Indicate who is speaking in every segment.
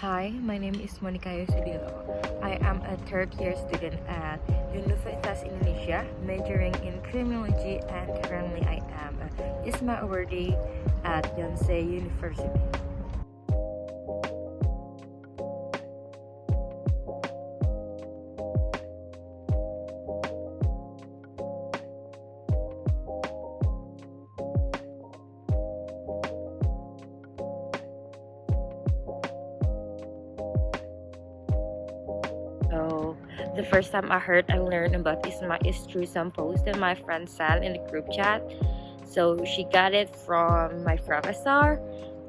Speaker 1: Hi, my name is Monica Yosudilo. I am a third-year student at Universitas Indonesia, majoring in criminology, and currently I am a IISMA awardee at Yonsei University. So the first time I learned about ISMA is through some post that my friend sent in the group chat. So she got it from my professor,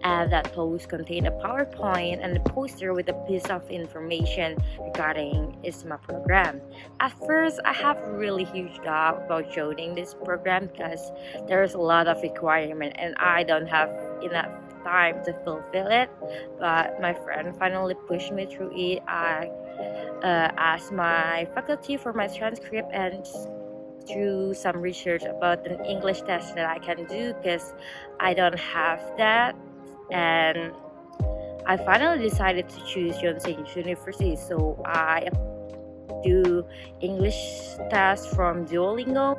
Speaker 1: and that post contained a PowerPoint and a poster with a piece of information regarding ISMA program. At first, I have a really huge doubt about joining this program because there's a lot of requirement and I don't have enough time to fulfill it. But my friend finally pushed me through it. I asked my faculty for my transcript and through some research about an English test that I can do because I don't have that, and I finally decided to choose Yonsei University. So I do English test from Duolingo.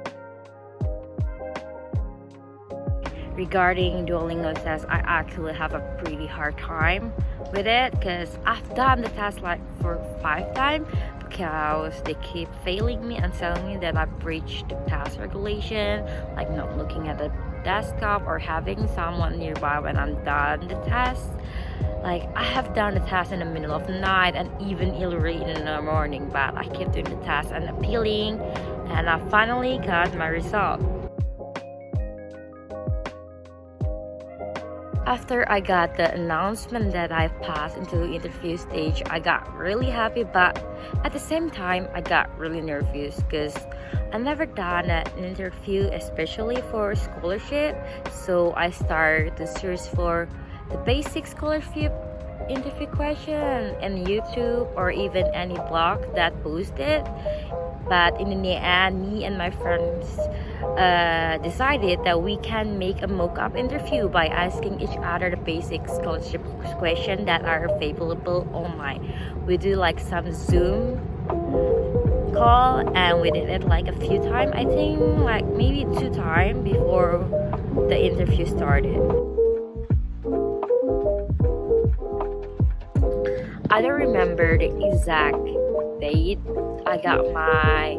Speaker 1: Regarding Duolingo test, I actually have a pretty hard time with it because I've done the test like for 5 times because they keep failing me and telling me that I breached the test regulation, like not looking at the desktop or having someone nearby when I'm done the test. Like I have done the test in the middle of the night and even early in the morning, but I keep doing the test and appealing, and I finally got my result. After I got the announcement that I passed into the interview stage, I got really happy, but at the same time, I got really nervous because I never done an interview, especially for scholarship. So I started to search for the basic scholarship interview question on YouTube or even any blog that posted. But in the end, me and my friends decided that we can make a mock-up interview by asking each other the basic scholarship questions that are available online. We do like some Zoom call, and we did it like a few times. I think like maybe 2 times before the interview started. I don't remember the exact date I got my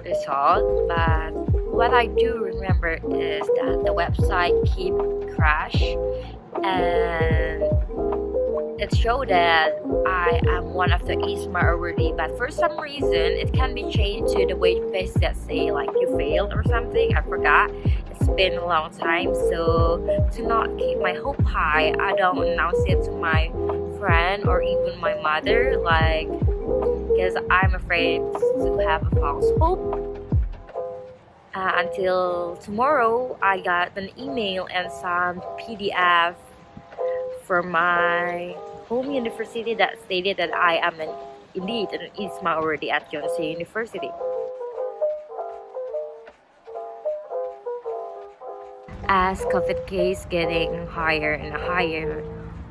Speaker 1: result, but what I do remember is that the website keep crash, and it showed that I am one of the IISMA awardee, but for some reason it can be changed to the web page that say like you failed or something. I forgot. It's been a long time, so to not keep my hope high, I don't announce it to my friend or even my mother, like because I'm afraid to have a false hope. Until tomorrow, I got an email and some PDF from my home university that stated that I am indeed an IISMA awardee at Yonsei University. As COVID case getting higher and higher,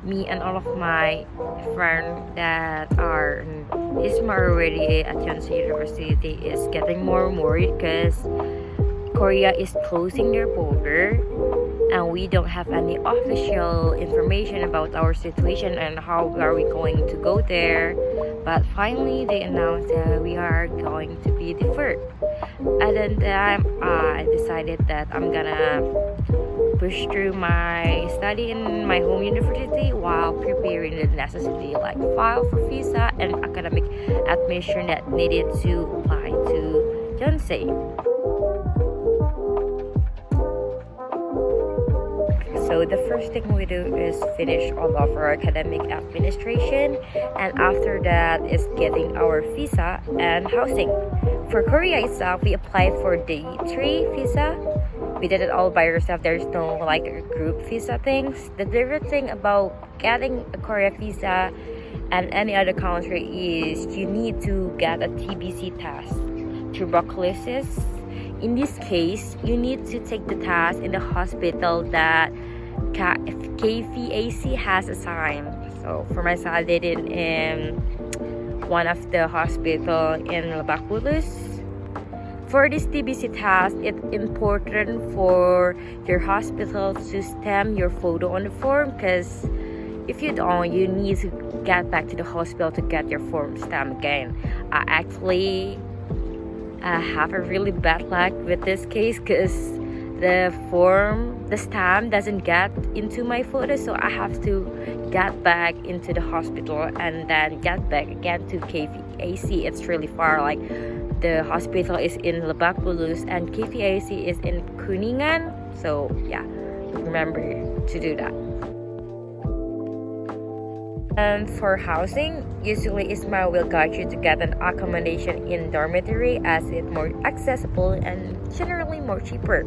Speaker 1: me and all of my friends that are IISMA already at Yonsei University is getting more worried because Korea is closing their border and we don't have any official information about our situation and how are we going to go there. But finally they announced that we are going to be deferred. At that time I decided that I'm gonna push through my study in my home university while preparing the necessary like file for visa and academic admission that needed to apply to Yonsei. So the first thing we do is finish all of our academic administration, and after that is getting our visa and housing. For Korea itself, we applied for D3 visa. We did it all by ourselves. There's no like group visa things. The different thing about getting a Korea visa and any other country is you need to get a TBC test, tuberculosis. In this case, you need to take the test in the hospital that KVAC has assigned. So for myself, I did it in one of the hospital in Lebak Bulus. For this TBC test, it's important for your hospital to stamp your photo on the form, because if you don't, you need to get back to the hospital to get your form stamped again. I actually have a really bad luck with this case, because the stamp doesn't get into my photo, so I have to get back into the hospital and then get back again to KVAC. It's really far, like the hospital is in Lebak Bulus and KVAC is in Kuningan, so yeah, remember to do that. And for housing, usually IISMA will guide you to get an accommodation in dormitory, as it's more accessible and generally more cheaper.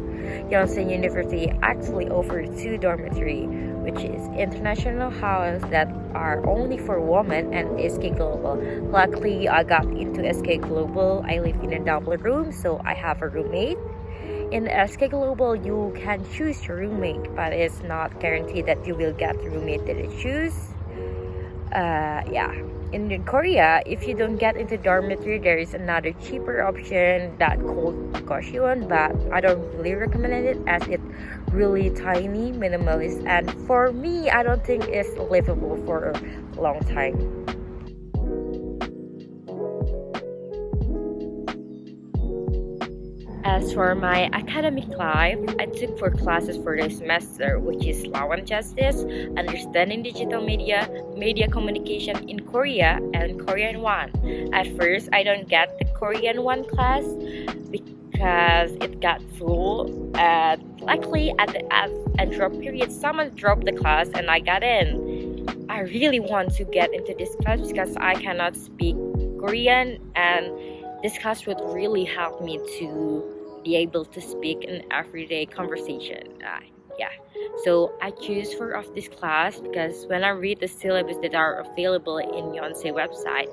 Speaker 1: Yonsei University actually offers 2 dormitory, which is international house that are only for women and SK Global. Luckily, I got into SK Global. I live in a double room, so I have a roommate. In SK Global, you can choose your roommate, but it's not guaranteed that you will get the roommate that you choose. In Korea, if you don't get into dormitory, there is another cheaper option that called Goshiwon, but I don't really recommend it as it's really tiny, minimalist, and for me, I don't think it's livable for a long time. As for my academic life, I took 4 classes for the semester, which is Law and Justice, Understanding Digital Media, Media Communication in Korea, and Korean 1. At first, I don't get the Korean 1 class because it got full. Luckily, at the add and drop period, someone dropped the class and I got in. I really want to get into this class because I cannot speak Korean, and this class would really help me to be able to speak in everyday conversation. So I choose for of this class because when I read the syllabus that are available in Yonsei website,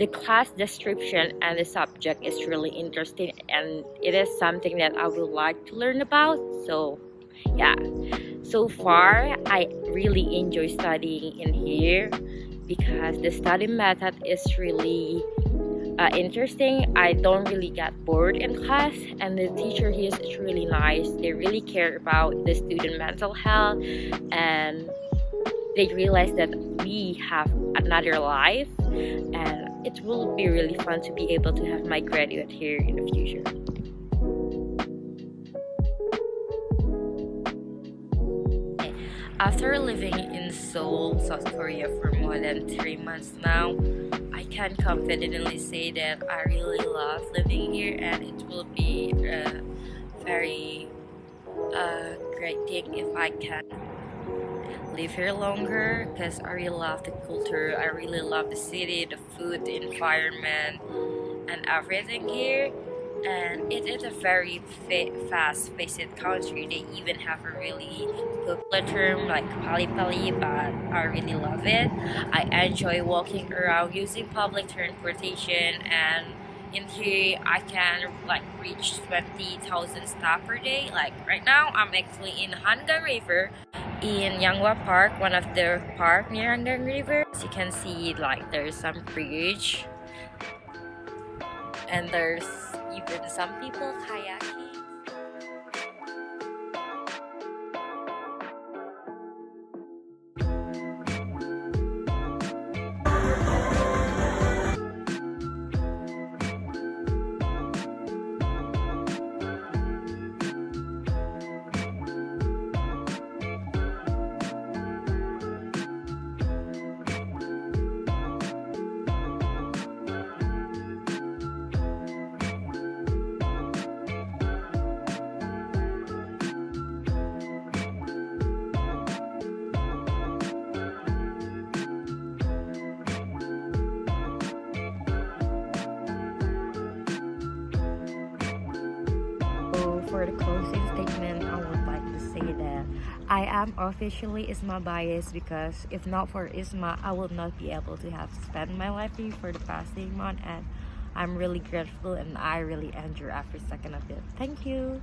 Speaker 1: the class description and the subject is really interesting, and it is something that I would like to learn about. So so far I really enjoy studying in here because the study method is really interesting. I don't really get bored in class, and the teacher here is really nice. They really care about the student mental health, and they realize that we have another life, and it will be really fun to be able to have my graduate here in the future. After living in Seoul, South Korea for more than 3 months now, I can confidently say that I really love living here, and it will be a very great thing if I can live here longer, because I really love the culture, I really love the city, the food, the environment, and everything here. And it is a very fast-paced country. They even have a really popular term like pali-pali, but I really love it. I enjoy walking around using public transportation, and in here I can reach 20,000 steps per day. Like right now, I'm actually in Hangang River in Yanghwa Park, one of the park near Hangang River. As you can see, there's some bridge, and there's even some people kayaking. For the closing statement, I would like to say that I am officially IISMA biased, because if not for IISMA, I would not be able to have spent my life here for the past 8 months, and I'm really grateful and I really enjoy every second of it. Thank you.